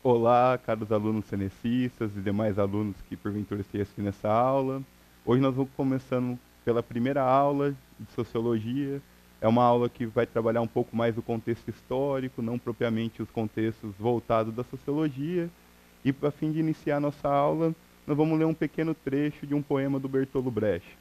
Olá, caros alunos cenecistas e demais alunos que porventura estejam assistindo essa aula. Hoje nós vamos começando pela primeira aula de Sociologia. É uma aula que vai trabalhar um pouco mais o contexto histórico, não propriamente os contextos voltados da Sociologia. E, para fim de iniciar a nossa aula, nós vamos ler um pequeno trecho de um poema do Bertolt Brecht.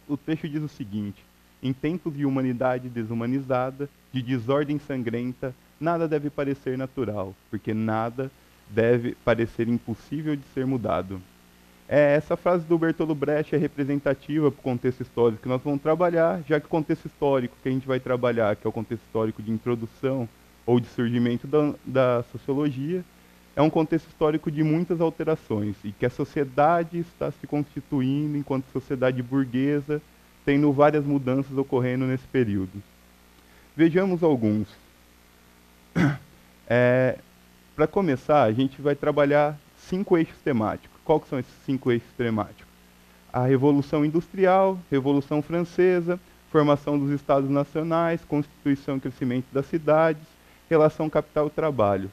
O trecho diz o seguinte: em tempos de humanidade desumanizada, de desordem sangrenta, nada deve parecer natural, porque nada deve parecer impossível de ser mudado. Essa frase do Bertolt Brecht é representativa para o contexto histórico que nós vamos trabalhar, já que o contexto histórico que a gente vai trabalhar, que é o contexto histórico de introdução ou de surgimento da sociologia, é um contexto histórico de muitas alterações e que a sociedade está se constituindo enquanto sociedade burguesa, tendo várias mudanças ocorrendo nesse período. Vejamos alguns. Para começar, a gente vai trabalhar 5 eixos temáticos. Quais são esses 5 eixos temáticos? A Revolução Industrial, Revolução Francesa, formação dos Estados Nacionais, constituição e crescimento das cidades, relação capital-trabalho.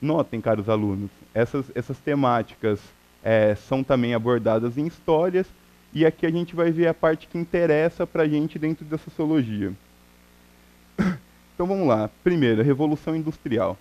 Notem, caros alunos, essas temáticas são também abordadas em histórias, e aqui a gente vai ver a parte que interessa para a gente dentro da sociologia. Então vamos lá. Primeiro, a Revolução Industrial.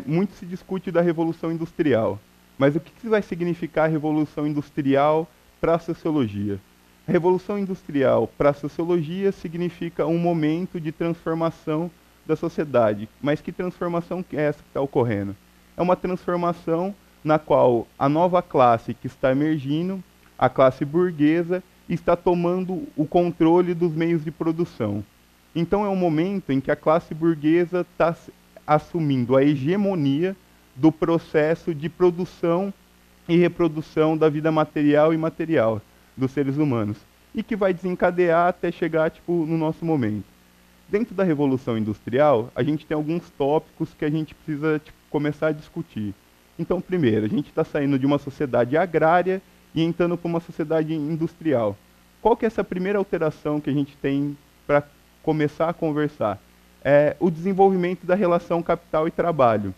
Muito se discute da Revolução Industrial, mas o que vai significar a Revolução Industrial para a sociologia? A Revolução Industrial para a sociologia significa um momento de transformação da sociedade. Mas que transformação é essa que está ocorrendo? É uma transformação na qual a nova classe que está emergindo, a classe burguesa, está tomando o controle dos meios de produção. Então é um momento em que a classe burguesa está assumindo a hegemonia do processo de produção e reprodução da vida material e imaterial dos seres humanos, e que vai desencadear até chegar no nosso momento. Dentro da Revolução Industrial, a gente tem alguns tópicos que a gente precisa começar a discutir. Então, primeiro, a gente está saindo de uma sociedade agrária e entrando para uma sociedade industrial. Qual que é essa primeira alteração que a gente tem para começar a conversar? É o desenvolvimento da relação capital e trabalho.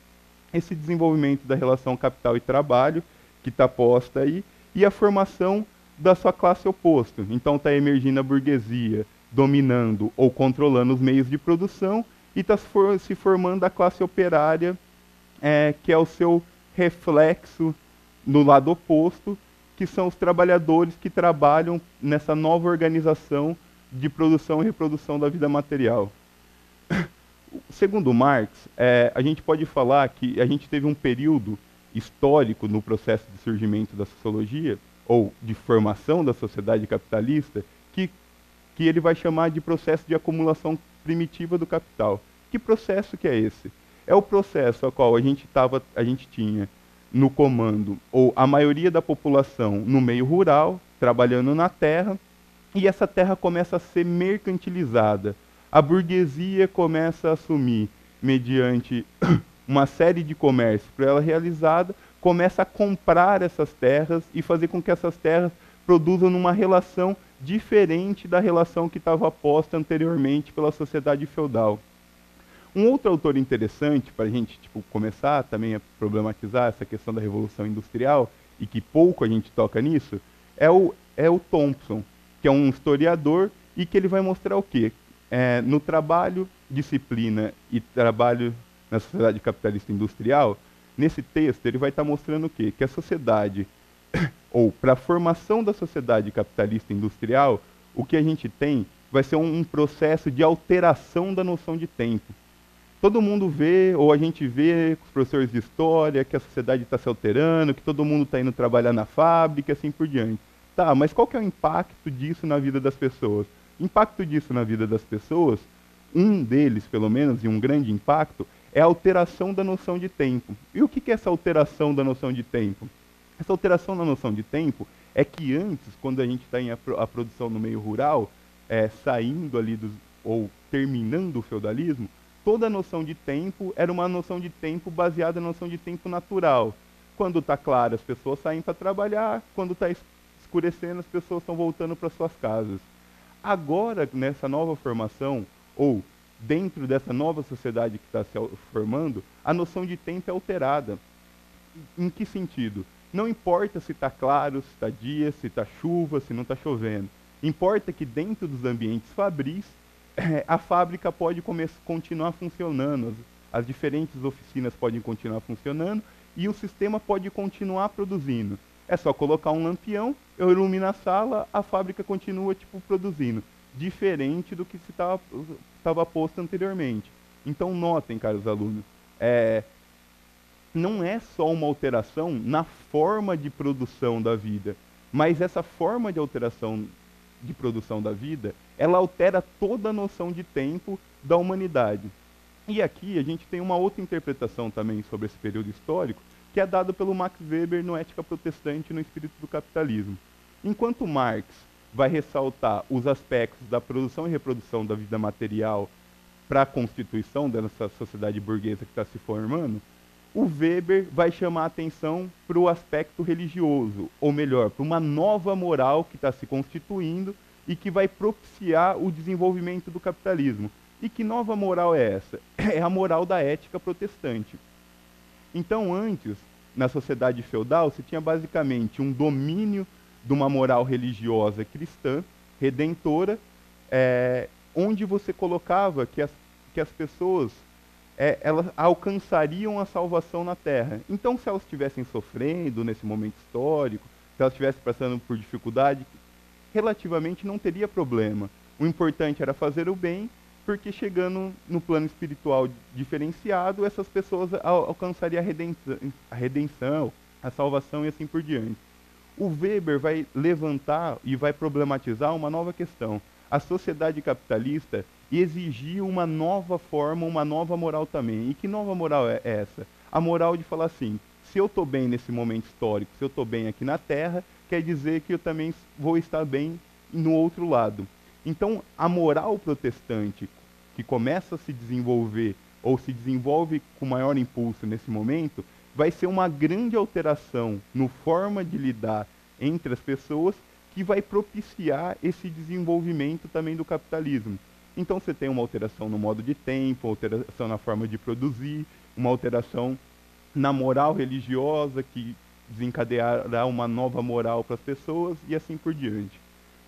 Esse desenvolvimento da relação capital e trabalho, que está posta aí, e a formação da sua classe oposta. Então está emergindo a burguesia, dominando ou controlando os meios de produção, e está se formando a classe operária, que é o seu reflexo no lado oposto, que são os trabalhadores que trabalham nessa nova organização de produção e reprodução da vida material. Segundo Marx, a gente pode falar que a gente teve um período histórico no processo de surgimento da sociologia, ou de formação da sociedade capitalista, que ele vai chamar de processo de acumulação primitiva do capital. Que processo que é esse? É o processo a qual a gente tinha no comando, ou a maioria da população no meio rural, trabalhando na terra, e essa terra começa a ser mercantilizada. A burguesia começa a assumir, mediante uma série de comércios para ela realizada, começa a comprar essas terras e fazer com que essas terras produzam numa relação diferente da relação que estava posta anteriormente pela sociedade feudal. Um outro autor interessante para a gente começar também a problematizar essa questão da Revolução Industrial, e que pouco a gente toca nisso, é o Thompson, que é um historiador e que ele vai mostrar o quê? No trabalho, disciplina e trabalho na sociedade capitalista industrial, nesse texto ele vai estar mostrando o quê? Que a sociedade, ou para a formação da sociedade capitalista industrial, o que a gente tem vai ser um processo de alteração da noção de tempo. Todo mundo vê, ou a gente vê com os professores de história, que a sociedade está se alterando, que todo mundo está indo trabalhar na fábrica e assim por diante. Tá, mas qual que é o impacto disso na vida das pessoas? O impacto disso na vida das pessoas, um deles, pelo menos, e um grande impacto, é a alteração da noção de tempo. E o que é essa alteração da noção de tempo? Essa alteração da noção de tempo é que antes, quando a gente está em a produção no meio rural, saindo ali ou terminando o feudalismo, toda a noção de tempo era uma noção de tempo baseada na noção de tempo natural. Quando está claro, as pessoas saem para trabalhar, quando está escurecendo, as pessoas estão voltando para suas casas. Agora, nessa nova formação, ou dentro dessa nova sociedade que está se formando, a noção de tempo é alterada. Em que sentido? Não importa se está claro, se está dia, se está chuva, se não está chovendo. Importa que dentro dos ambientes fabris, a fábrica pode continuar funcionando, as diferentes oficinas podem continuar funcionando e o sistema pode continuar produzindo. É só colocar um lampião, eu ilumino a sala, a fábrica continua produzindo, diferente do que se estava posto anteriormente. Então notem, caros alunos, não é só uma alteração na forma de produção da vida, mas essa forma de alteração de produção da vida, ela altera toda a noção de tempo da humanidade. E aqui a gente tem uma outra interpretação também sobre esse período histórico, que é dado pelo Max Weber no Ética Protestante e no Espírito do Capitalismo. Enquanto Marx vai ressaltar os aspectos da produção e reprodução da vida material para a constituição dessa sociedade burguesa que está se formando, o Weber vai chamar a atenção para o aspecto religioso, ou melhor, para uma nova moral que está se constituindo e que vai propiciar o desenvolvimento do capitalismo. E que nova moral é essa? É a moral da ética protestante. Então, antes, na sociedade feudal, se tinha basicamente um domínio de uma moral religiosa cristã, redentora, onde você colocava que as pessoas elas alcançariam a salvação na Terra. Então, se elas estivessem sofrendo nesse momento histórico, se elas estivessem passando por dificuldade, relativamente não teria problema. O importante era fazer o bem, porque chegando no plano espiritual diferenciado, essas pessoas alcançariam a redenção, a salvação e assim por diante. O Weber vai levantar e vai problematizar uma nova questão. A sociedade capitalista exigiu uma nova forma, uma nova moral também. E que nova moral é essa? A moral de falar assim, se eu estou bem nesse momento histórico, se eu estou bem aqui na Terra, quer dizer que eu também vou estar bem no outro lado. Então, a moral protestante, que começa a se desenvolver, ou se desenvolve com maior impulso nesse momento, vai ser uma grande alteração no forma de lidar entre as pessoas, que vai propiciar esse desenvolvimento também do capitalismo. Então você tem uma alteração no modo de tempo, alteração na forma de produzir, uma alteração na moral religiosa, que desencadeará uma nova moral para as pessoas e assim por diante.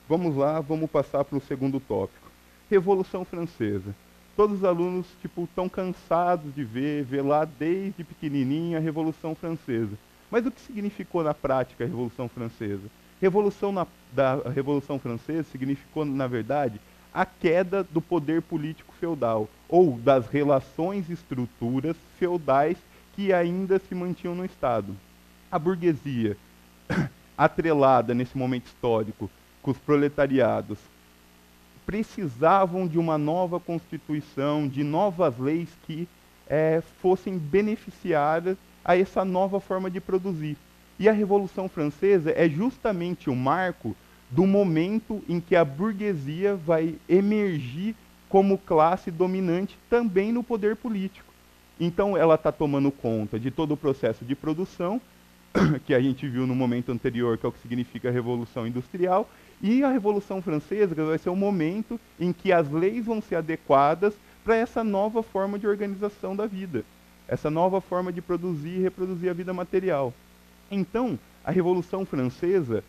Vamos lá, vamos passar para o segundo tópico. Revolução Francesa. Todos os alunos estão cansados de ver lá desde pequenininho a Revolução Francesa. Mas o que significou na prática a Revolução Francesa? Da Revolução Francesa significou, na verdade, a queda do poder político feudal, ou das relações e estruturas feudais que ainda se mantinham no Estado. A burguesia, atrelada nesse momento histórico com os proletariados, precisavam de uma nova constituição, de novas leis que fossem beneficiadas a essa nova forma de produzir. E a Revolução Francesa é justamente o marco do momento em que a burguesia vai emergir como classe dominante também no poder político. Então ela está tomando conta de todo o processo de produção, que a gente viu no momento anterior, que é o que significa a Revolução Industrial, e a Revolução Francesa vai ser o momento em que as leis vão ser adequadas para essa nova forma de organização da vida, essa nova forma de produzir e reproduzir a vida material. Então, a Revolução Francesa,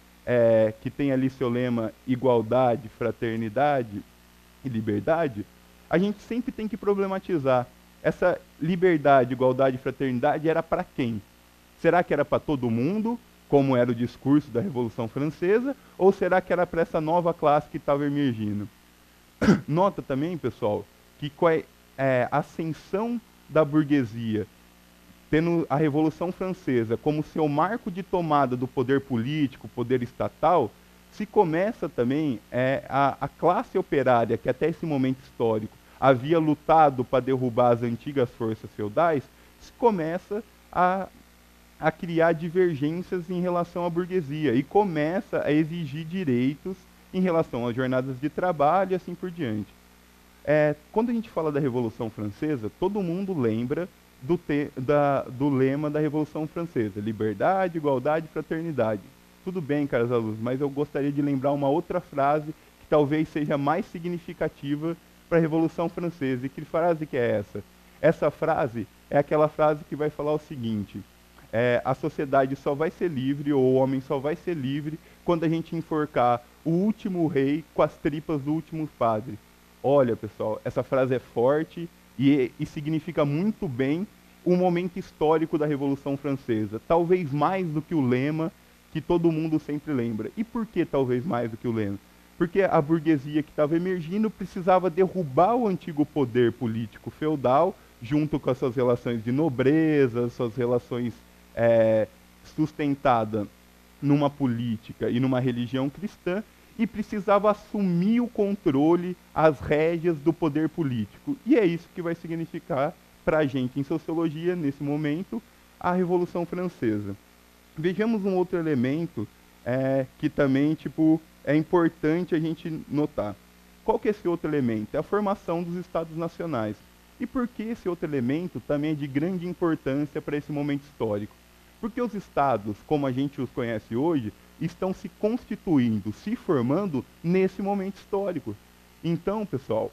que tem ali seu lema igualdade, fraternidade e liberdade, a gente sempre tem que problematizar. Essa liberdade, igualdade e fraternidade era para quem? Será que era para todo mundo, como era o discurso da Revolução Francesa, ou será que era para essa nova classe que estava emergindo? Nota também, pessoal, que com a ascensão da burguesia, tendo a Revolução Francesa como seu marco de tomada do poder político, poder estatal, se começa também a classe operária, que até esse momento histórico havia lutado para derrubar as antigas forças feudais, se começa a criar divergências em relação à burguesia e começa a exigir direitos em relação às jornadas de trabalho e assim por diante. Quando a gente fala da Revolução Francesa, todo mundo lembra do lema da Revolução Francesa: liberdade, igualdade e fraternidade. Tudo bem, caros alunos, mas eu gostaria de lembrar uma outra frase que talvez seja mais significativa para a Revolução Francesa. E que frase que é essa? Essa frase é aquela frase que vai falar o seguinte: a sociedade só vai ser livre, ou o homem só vai ser livre, quando a gente enforcar o último rei com as tripas do último padre. Olha, pessoal, essa frase é forte e significa muito bem o momento histórico da Revolução Francesa. Talvez mais do que o lema que todo mundo sempre lembra. E por que talvez mais do que o lema? Porque a burguesia que estava emergindo precisava derrubar o antigo poder político feudal, junto com as suas relações de nobreza, suas relações sustentadas numa política e numa religião cristã, e precisava assumir o controle, as rédeas do poder político. E é isso que vai significar para a gente em sociologia, nesse momento, a Revolução Francesa. Vejamos um outro elemento que também é importante a gente notar. Qual que é esse outro elemento? É a formação dos Estados Nacionais. E por que esse outro elemento também é de grande importância para esse momento histórico? Porque os Estados, como a gente os conhece hoje, estão se constituindo, se formando nesse momento histórico. Então, pessoal,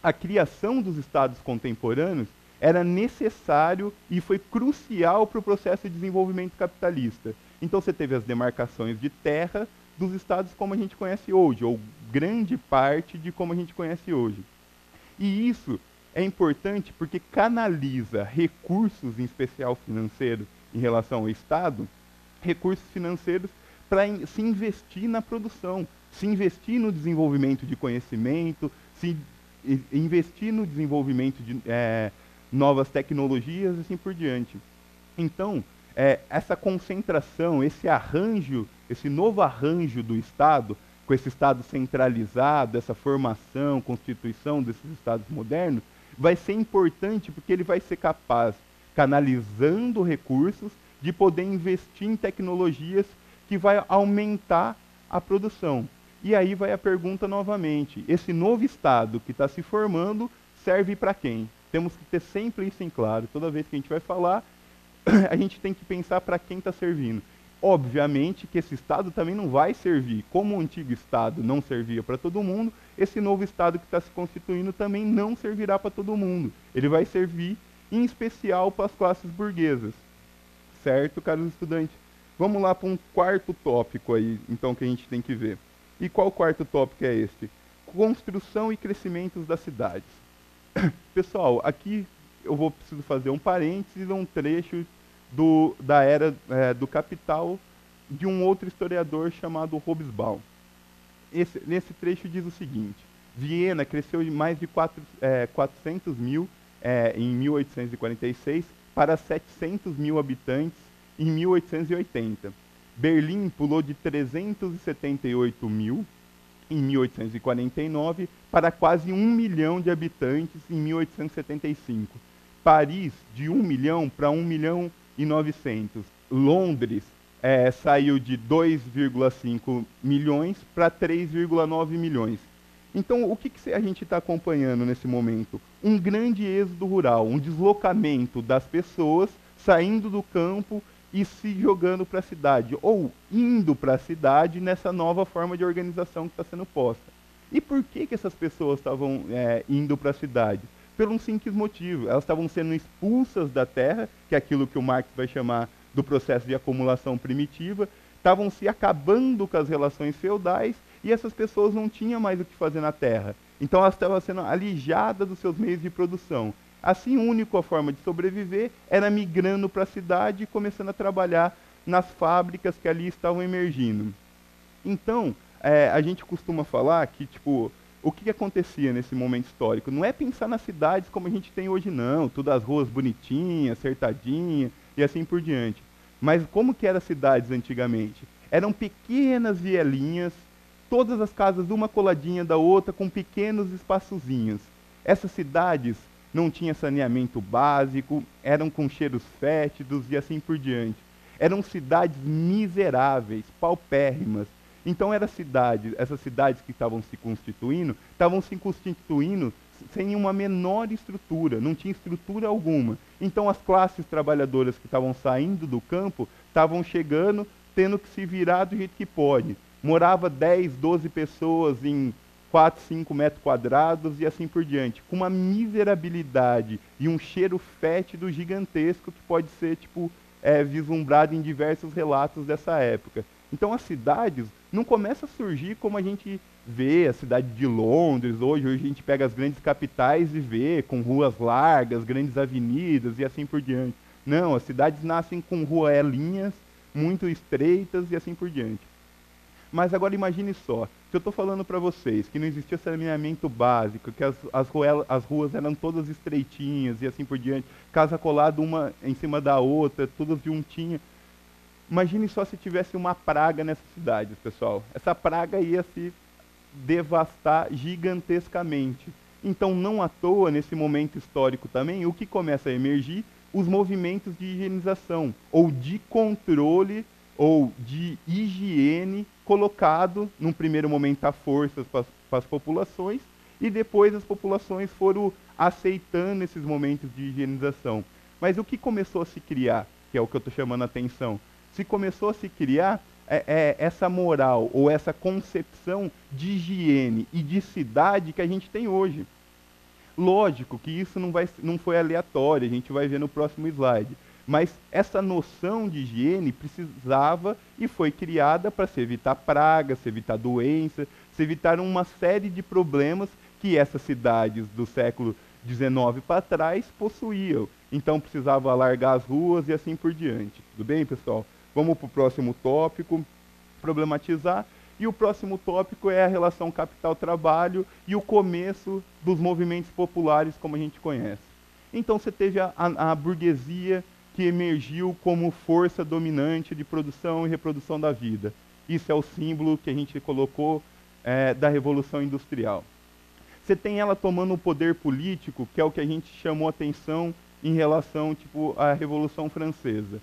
a criação dos Estados contemporâneos era necessário e foi crucial para o processo de desenvolvimento capitalista. Então você teve as demarcações de terra dos estados como a gente conhece hoje, ou grande parte de como a gente conhece hoje. E isso é importante porque canaliza recursos, em especial financeiros, em relação ao Estado, recursos financeiros para se investir na produção, se investir no desenvolvimento de conhecimento, se investir no desenvolvimento de novas tecnologias e assim por diante. Então, essa concentração, esse arranjo, esse novo arranjo do Estado, com esse Estado centralizado, essa formação, constituição desses Estados modernos, vai ser importante porque ele vai ser capaz, canalizando recursos, de poder investir em tecnologias que vai aumentar a produção. E aí vai a pergunta novamente: esse novo Estado que está se formando serve para quem? Temos que ter sempre isso em claro. Toda vez que a gente vai falar, a gente tem que pensar para quem está servindo. Obviamente que esse Estado também não vai servir, como o antigo Estado não servia para todo mundo, esse novo Estado que está se constituindo também não servirá para todo mundo. Ele vai servir, em especial, para as classes burguesas. Certo, caros estudantes? Vamos lá para um quarto tópico aí, então, que a gente tem que ver. E qual quarto tópico é este? Construção e crescimento das cidades. Pessoal, aqui eu preciso fazer um parênteses, um trecho da era do Capital, de um outro historiador chamado Hobsbawm. Nesse trecho diz o seguinte: Viena cresceu de mais de 400 mil em 1846 para 700 mil habitantes em 1880. Berlim pulou de 378 mil em 1849 para quase 1 milhão de habitantes em 1875. Paris de 1 milhão para 1 milhão e 900. Londres saiu de 2,5 milhões para 3,9 milhões. Então, o que a gente está acompanhando nesse momento? Um grande êxodo rural, um deslocamento das pessoas saindo do campo e se jogando para a cidade, ou indo para a cidade nessa nova forma de organização que está sendo posta. E por que essas pessoas estavam indo para a cidade? Pelo um simples motivo: elas estavam sendo expulsas da terra, que é aquilo que o Marx vai chamar do processo de acumulação primitiva, estavam se acabando com as relações feudais e essas pessoas não tinham mais o que fazer na terra. Então elas estavam sendo alijadas dos seus meios de produção. Assim, a única forma de sobreviver era migrando para a cidade e começando a trabalhar nas fábricas que ali estavam emergindo. Então, a gente costuma falar que, o que acontecia nesse momento histórico? Não é pensar nas cidades como a gente tem hoje, não. Todas as ruas bonitinhas, acertadinhas e assim por diante. Mas como que eram as cidades antigamente? Eram pequenas vielinhas, todas as casas uma coladinha da outra, com pequenos espaçozinhos. Essas cidades não tinham saneamento básico, eram com cheiros fétidos e assim por diante. Eram cidades miseráveis, paupérrimas. Então essas cidades que estavam se constituindo sem uma menor estrutura, não tinha estrutura alguma. Então as classes trabalhadoras que estavam saindo do campo estavam chegando, tendo que se virar do jeito que pode. Morava 10, 12 pessoas em 4, 5 metros quadrados e assim por diante, com uma miserabilidade e um cheiro fétido gigantesco que pode ser tipo vislumbrado em diversos relatos dessa época. Então as cidades não começam a surgir como a gente vê a cidade de Londres hoje a gente pega as grandes capitais e vê com ruas largas, grandes avenidas e assim por diante. Não, as cidades nascem com ruelinhas muito estreitas e assim por diante. Mas agora imagine só, se eu estou falando para vocês que não existia saneamento básico, que as ruas eram todas estreitinhas e assim por diante, casa colada uma em cima da outra, todas juntinhas. Imagine só se tivesse uma praga nessas cidades, pessoal. Essa praga ia se devastar gigantescamente. Então, não à toa, nesse momento histórico também, o que começa a emergir? Os movimentos de higienização, ou de controle, ou de higiene, colocado, num primeiro momento, a forças para as populações, e depois as populações foram aceitando esses momentos de higienização. Mas o que começou a se criar, que é o que eu estou chamando a atenção, se começou a se criar essa moral ou essa concepção de higiene e de cidade que a gente tem hoje. Lógico que isso não foi aleatório, a gente vai ver no próximo slide. Mas essa noção de higiene precisava e foi criada para se evitar pragas, se evitar doenças, se evitar uma série de problemas que essas cidades do século XIX para trás possuíam. Então precisava alargar as ruas e assim por diante. Tudo bem, pessoal? Vamos para o próximo tópico, problematizar. E o próximo tópico é a relação capital-trabalho e o começo dos movimentos populares, como a gente conhece. Então você teve a burguesia que emergiu como força dominante de produção e reprodução da vida. Isso é o símbolo que a gente colocou da Revolução Industrial. Você tem ela tomando o poder político, que é o que a gente chamou atenção em relação à Revolução Francesa.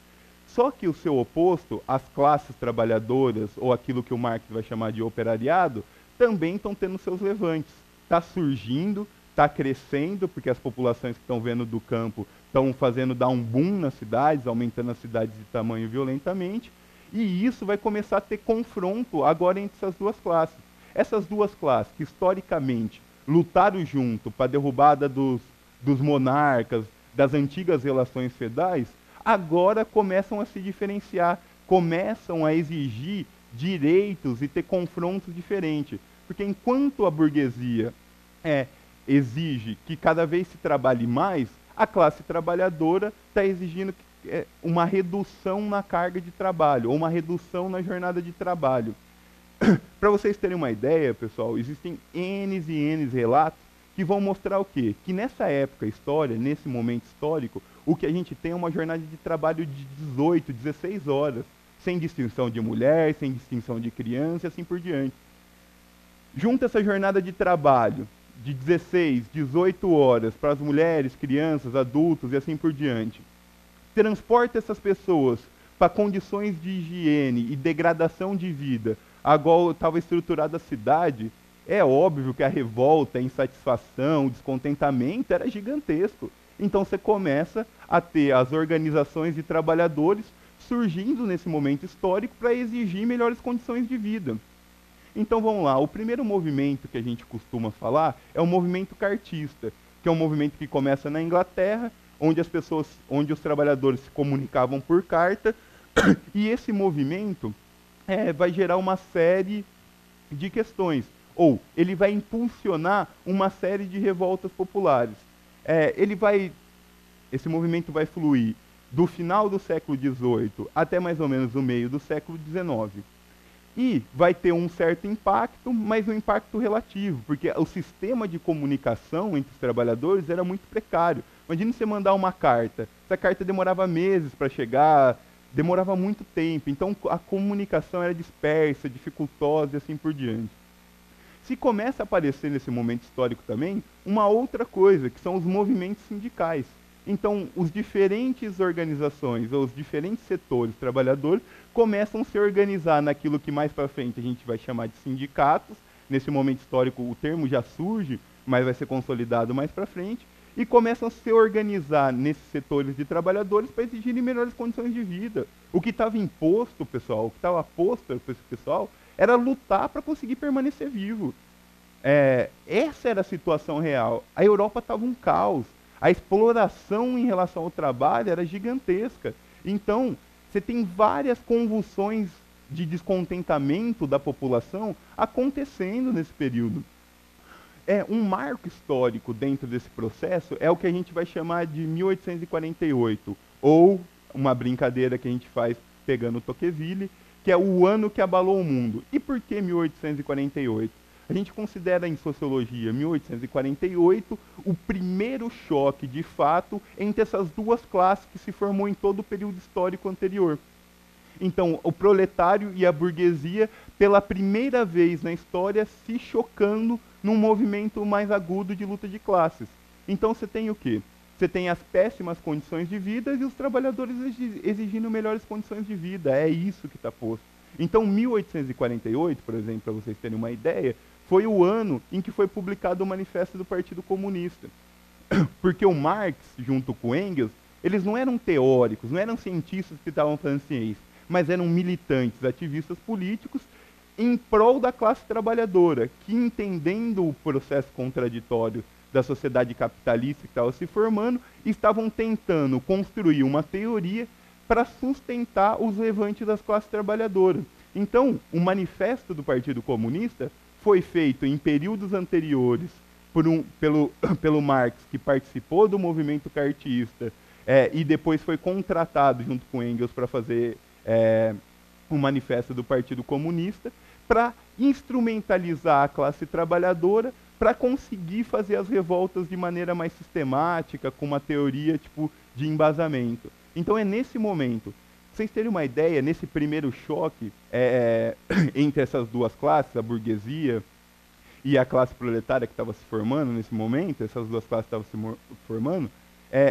Só que o seu oposto, as classes trabalhadoras, ou aquilo que o Marx vai chamar de operariado, também estão tendo seus levantes. Está surgindo, está crescendo, porque as populações que estão vendo do campo estão fazendo dar um boom nas cidades, aumentando as cidades de tamanho violentamente, e isso vai começar a ter confronto agora entre essas duas classes. Essas duas classes, que historicamente lutaram junto para a derrubada dos monarcas, das antigas relações feudais, agora começam a se diferenciar, começam a exigir direitos e ter confrontos diferentes. Porque enquanto a burguesia exige que cada vez se trabalhe mais, a classe trabalhadora está exigindo uma redução na carga de trabalho, ou uma redução na jornada de trabalho. Para vocês terem uma ideia, pessoal, existem N e N relatos que vão mostrar o quê? Que nessa época histórica, nesse momento histórico, o que a gente tem é uma jornada de trabalho de 18, 16 horas, sem distinção de mulher, sem distinção de criança e assim por diante. Junta essa jornada de trabalho de 16, 18 horas para as mulheres, crianças, adultos e assim por diante. Transporta essas pessoas para condições de higiene e degradação de vida, a qual estava estruturada a cidade. É óbvio que a revolta, a insatisfação, o descontentamento era gigantesco. Então você começa a ter as organizações de trabalhadores surgindo nesse momento histórico para exigir melhores condições de vida. Então vamos lá, o primeiro movimento que a gente costuma falar é o movimento cartista, que é um movimento que começa na Inglaterra, onde os trabalhadores se comunicavam por carta, e esse movimento vai gerar uma série de questões, ou ele vai impulsionar uma série de revoltas populares. Esse movimento vai fluir do final do século XVIII até mais ou menos o meio do século XIX. E vai ter um certo impacto, mas um impacto relativo, porque o sistema de comunicação entre os trabalhadores era muito precário. Imagina você mandar uma carta, essa carta demorava meses para chegar, demorava muito tempo, então a comunicação era dispersa, dificultosa e assim por diante. Se começa a aparecer nesse momento histórico também uma outra coisa, que são os movimentos sindicais. Então, os diferentes organizações, ou os diferentes setores trabalhadores, começam a se organizar naquilo que mais para frente a gente vai chamar de sindicatos. Nesse momento histórico o termo já surge, mas vai ser consolidado mais para frente, e começam a se organizar nesses setores de trabalhadores para exigirem melhores condições de vida. O que estava imposto, pessoal, o que estava posto para esse pessoal, era lutar para conseguir permanecer vivo. Essa era a situação real. A Europa estava um caos. A exploração em relação ao trabalho era gigantesca. Então, você tem várias convulsões de descontentamento da população acontecendo nesse período. Um marco histórico dentro desse processo é o que a gente vai chamar de 1848, ou uma brincadeira que a gente faz pegando Tocqueville, que é o ano que abalou o mundo. E por que 1848? A gente considera em sociologia 1848 o primeiro choque de fato entre essas duas classes que se formou em todo o período histórico anterior. Então, o proletário e a burguesia, pela primeira vez na história, se chocando num movimento mais agudo de luta de classes. Então, você tem o quê? Você tem as péssimas condições de vida e os trabalhadores exigindo melhores condições de vida. É isso que está posto. Então, 1848, por exemplo, para vocês terem uma ideia, foi o ano em que foi publicado o Manifesto do Partido Comunista. Porque o Marx, junto com Engels, eles não eram teóricos, não eram cientistas que estavam fazendo ciência, mas eram militantes, ativistas políticos em prol da classe trabalhadora, que, entendendo o processo contraditório da sociedade capitalista que estava se formando, estavam tentando construir uma teoria para sustentar os levantes das classes trabalhadoras. Então, o Manifesto do Partido Comunista foi feito em períodos anteriores pelo Marx, que participou do movimento cartista, e depois foi contratado junto com Engels para fazer o Manifesto do Partido Comunista, para instrumentalizar a classe trabalhadora para conseguir fazer as revoltas de maneira mais sistemática, com uma teoria tipo de embasamento. Então é nesse momento, pra vocês terem uma ideia, nesse primeiro choque entre essas duas classes, a burguesia e a classe proletária que estava se formando nesse momento, essas duas classes estavam se formando,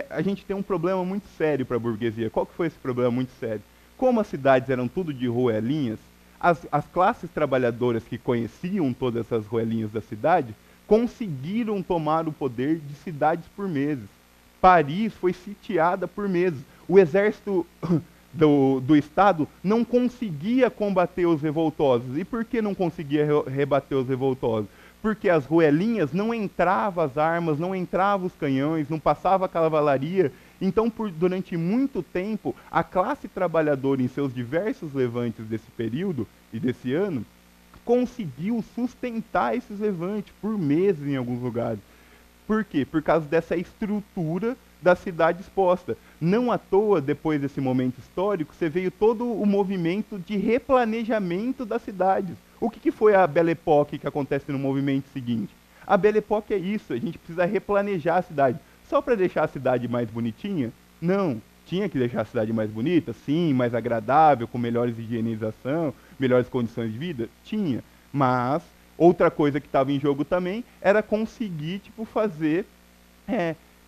a gente tem um problema muito sério para a burguesia. Qual que foi esse problema muito sério? Como as cidades eram tudo de ruelinhas, as classes trabalhadoras que conheciam todas essas ruelinhas da cidade conseguiram tomar o poder de cidades por meses. Paris foi sitiada por meses. O exército do Estado não conseguia combater os revoltosos. E por que não conseguia rebater os revoltosos? Porque as ruelinhas não entravam as armas, não entravam os canhões, não passava a cavalaria. Então, durante muito tempo, a classe trabalhadora, em seus diversos levantes desse período e desse ano, conseguiu sustentar esses levantes por meses em alguns lugares. Por quê? Por causa dessa estrutura da cidade exposta. Não à toa, depois desse momento histórico, você veio todo o movimento de replanejamento das cidades. O que foi a Belle Époque que acontece no movimento seguinte? A Belle Époque é isso, a gente precisa replanejar a cidade. Só para deixar a cidade mais bonitinha? Não. Tinha que deixar a cidade mais bonita? Sim, mais agradável, com melhores higienização, melhores condições de vida? Tinha. Mas outra coisa que estava em jogo também era conseguir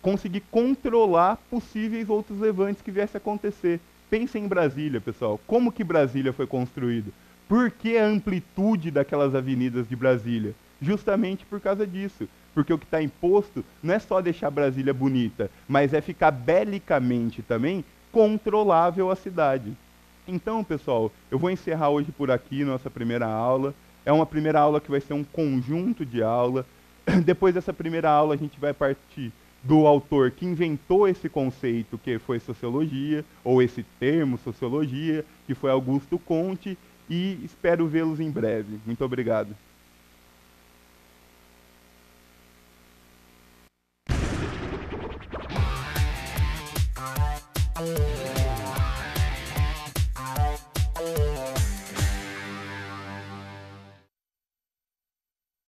conseguir controlar possíveis outros levantes que viessem a acontecer. Pensem em Brasília, pessoal. Como que Brasília foi construída? Por que a amplitude daquelas avenidas de Brasília? Justamente por causa disso. Porque o que está imposto não é só deixar Brasília bonita, mas é ficar belicamente também controlável a cidade. Então, pessoal, eu vou encerrar hoje por aqui nossa primeira aula. É uma primeira aula que vai ser um conjunto de aula. Depois dessa primeira aula, a gente vai partir do autor que inventou esse conceito, que foi sociologia, ou esse termo sociologia, que foi Augusto Comte, e espero vê-los em breve. Muito obrigado.